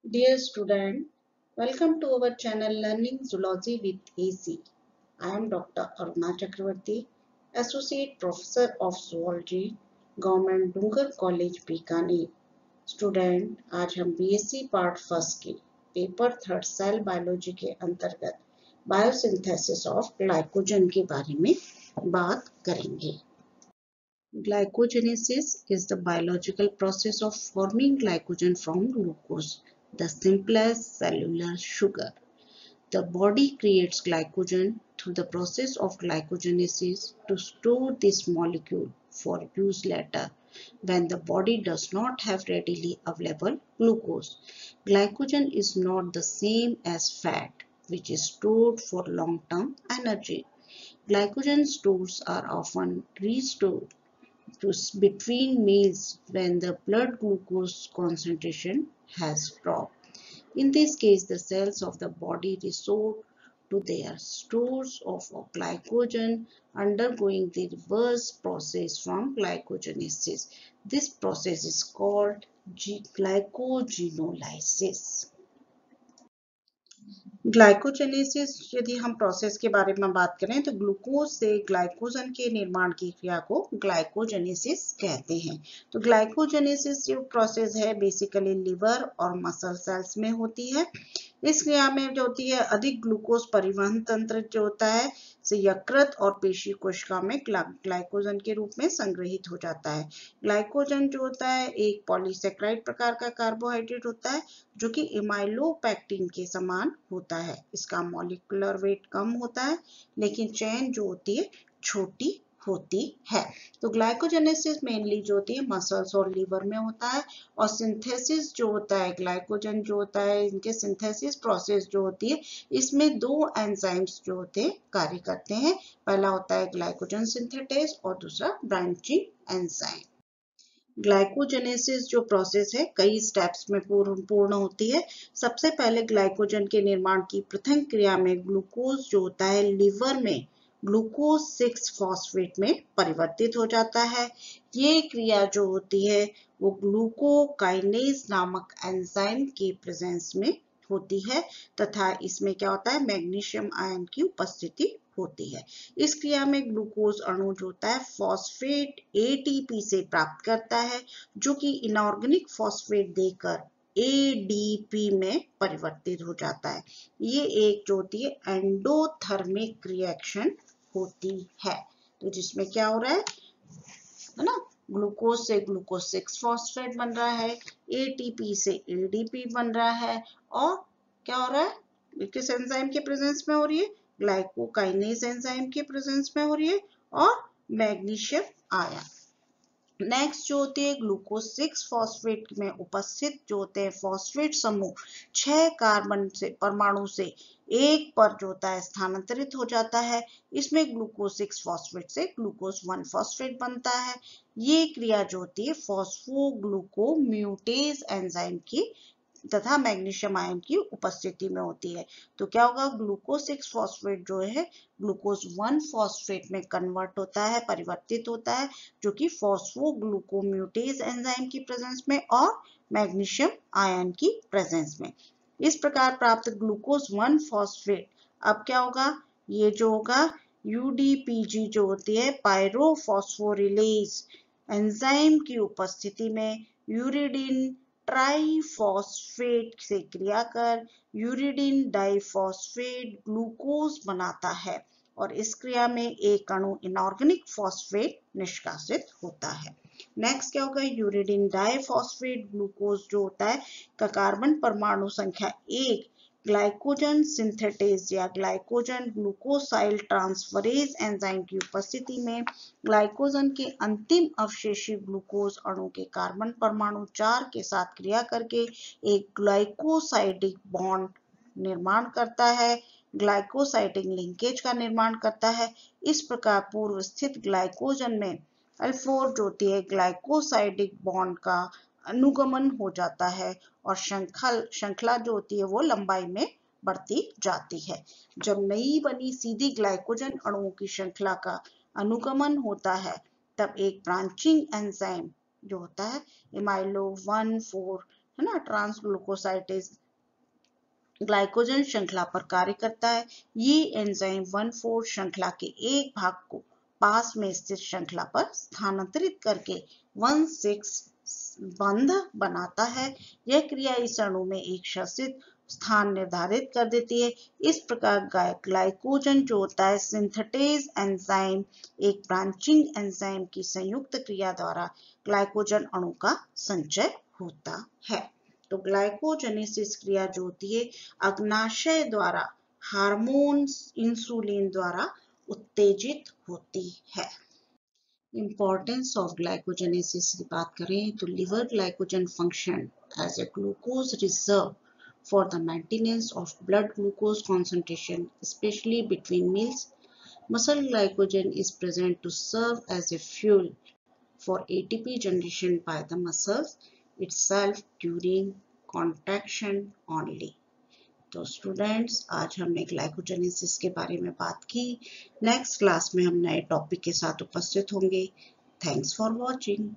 Dear student, welcome to our channel Learning Zoology with AC. I am Dr. Aruna Chakravarti, Associate Professor of Zoology, Government Dungar College, Bikaner. Student आज हम BSc part first की paper third cell biology के अंतर्गत biosynthesis of glycogen के बारे में बात करेंगे। Glycogenesis is the biological process of forming glycogen from glucose, the simplest cellular sugar. The body creates glycogen through the process of glycogenesis to store this molecule for use later when the body does not have readily available glucose. Glycogen is not the same as fat, which is stored for long-term energy. Glycogen stores are often restored between meals when the blood glucose concentration has dropped. In this case, the cells of the body resort to their stores of glycogen, undergoing the reverse process from glycogenesis. This process is called glycogenolysis. Glycogenesis यदि हम process के बारे में बात करें तो glucose से glycogen के निर्माण की क्रिया को ग्लाइकोजेनेसिस कहते हैं। तो ग्लाइकोजेनेसिस जो प्रोसेस है बेसिकली लिवर और मसल सेल्स में होती है। इस क्रिया में जो होती है अधिक ग्लूकोज परिवहन तंत्र जो होता है से यकृत और पेशी कोशिका में ग्लाइकोजन के रूप में संग्रहित हो जाता है। ग्लाइकोजन जो होता है एक पॉलीसेक्राइड प्रकार का कार्बोहाइड्रेट होता है जो कि इमाइलोपेक्टिन के समान होता है। इसका मॉलिक्यूलर वेट कम होता है लेकिन चेन जो होती है छोटी होती है। तो ग्लाइकोजेनेसिस मेनली जो होती है मसल्स और लीवर में होता है और सिंथेसिस जो होता है ग्लाइकोजन जो होता है इनके सिंथेसिस प्रोसेस जो होती है इसमें दो एंजाइम्स जो होते हैं कार्य करते हैं। पहला होता है ग्लाइकोजन सिंथेटेज और दूसरा ब्रांचिंग एंजाइम। ग्लाइकोजेनेसिस जो प्रोसेस है कई स्टेप्स में पूर्ण होती है। सबसे पहले ग्लाइकोजन के निर्माण की प्रथम क्रिया में ग्लूकोज जो होता है लिवर में ग्लूकोज 6 फॉस्फेट में परिवर्तित हो जाता है। ये क्रिया जो होती है वो ग्लूकोकाइनेज नामक एंजाइम के प्रेजेंस में होती है तथा इसमें क्या होता है मैग्नीशियम आयन की उपस्थिति होती है। इस क्रिया में ग्लूकोज अणु जो होता है फॉस्फेट एटीपी से प्राप्त करता है जो कि इनऑर्गेनिक फॉस्फेट देकर एडीपी में परिवर्तित हो जाता है। ये एक जो होती है एंडोथर्मिक रिएक्शन होती है। तो जिसमें क्या हो रहा है ना ग्लूकोज से ग्लूकोज 6 फॉस्फेट बन रहा है, एटीपी से एडीपी बन रहा है और क्या हो रहा है किस एंजाइम के प्रेजेंस में हो रही है ग्लाइकोकाइनेज एंजाइम के प्रेजेंस में हो रही है और मैग्नीशियम आयन। नेक्स्ट जो होती है ग्लूकोज 6 फॉस्फेट में उपस्थित जो होते हैं फॉस्फेट समूह 6 कार्बन से परमाणु से एक पर जो होता है स्थानांतरित हो जाता है। इसमें ग्लूकोज 6 फॉस्फेट से ग्लूकोज 1 फॉस्फेट बनता है। ये क्रिया जो होती है फॉस्फोग्लूकोम्यूटेज एंजाइम की तथा मैग्नीशियम आयन की उपस्थिति में होती है। तो क्या होगा ग्लूकोज 6 फॉस्फेट जो है ग्लूकोज 1 फॉस्फेट में कन्वर्ट होता है परिवर्तित होता है जो कि फॉस्फोग्लूकोम्यूटेज एंजाइम की प्रेजेंस में और मैग्नीशियम आयन की प्रेजेंस में। इस प्रकार प्राप्त ग्लूकोज 1 फॉस्फेट अब क्या होगा ये जो होगा यूडीपीजी जो होती है पायरोफॉस्फोरिलेज एंजाइम की उपस्थिति में यूरिडिन ट्राइफॉस्फेट से क्रिया कर यूरिडिन डाइफॉस्फेट ग्लूकोज बनाता है और इस क्रिया में एक अणु इनऑर्गेनिक फॉस्फेट निष्कासित होता है। नेक्स्ट क्या होगा यूरिडिन डाइफॉस्फेट ग्लूकोज जो होता है का कार्बन परमाणु संख्या 1 ग्लाइकोजन सिंथेटेज या ग्लाइकोजन ग्लूकोसाइल ट्रांसफरेज एंजाइम की उपस्थिति में ग्लाइकोजन के अंतिम अवशेषी ग्लूकोज अणु के कार्बन परमाणु 4 के साथ क्रिया करके एक ग्लाइकोसाइडिक बॉन्ड निर्माण करता है ग्लाइकोसाइडिक लिंकेज का निर्माण करता है। इस प्रकार पूर्व स्थित ग्लाइकोजन में अल्फोर जो होती है ग्लाइकोसाइडिक बॉन्ड का अनुगमन हो जाता है और श्रृंखला जो होती है वो लंबाई में बढ़ती जाती है। जब नई बनी सीधी ग्लाइकोजन अणुओं की श्रृंखला का अनुगमन होता है तब एक ब्रांचिंग एंजाइम जो होता है इमाइलो 1,4 है ना, ट्रांसग्लूकोसाइडेज ग्लाइकोजन श्रृंखला पर कार्य करता है। ये एंजाइम 1,4 श्रृंखला के एक भाग को पास में स्थित श्रृंखला पर स्थानांतरित करके 1,6 बंध बनाता है। यह क्रिया इस अणु में एक शासित स्थान निर्धारित कर देती है। इस प्रकार ग्लाइकोजन जो होता है सिंथेटेज एंजाइम एक ब्रांचिंग एंजाइम की संयुक्त क्रिया द्वारा ग्लाइकोजन अणु का संचय होता है। तो ग्लाइकोजेनेसिस क्रिया जो होती है अग्नाशय द्वारा हार्मोन इंसुलिन द्वारा उत्तेजित होती है। इंपॉर्टेंस ऑफ ग्लाइकोजेनेसिस की बात करें तो liver glycogen function as a glucose reserve for the maintenance of blood glucose concentration, especially between meals. Muscle glycogen is present to serve as a fuel for ATP generation by the muscles itself during contraction only. तो students आज हमने glycogenesis के बारे में बात की। Next class में हम नए टॉपिक के साथ उपस्थित होंगे। Thanks for watching.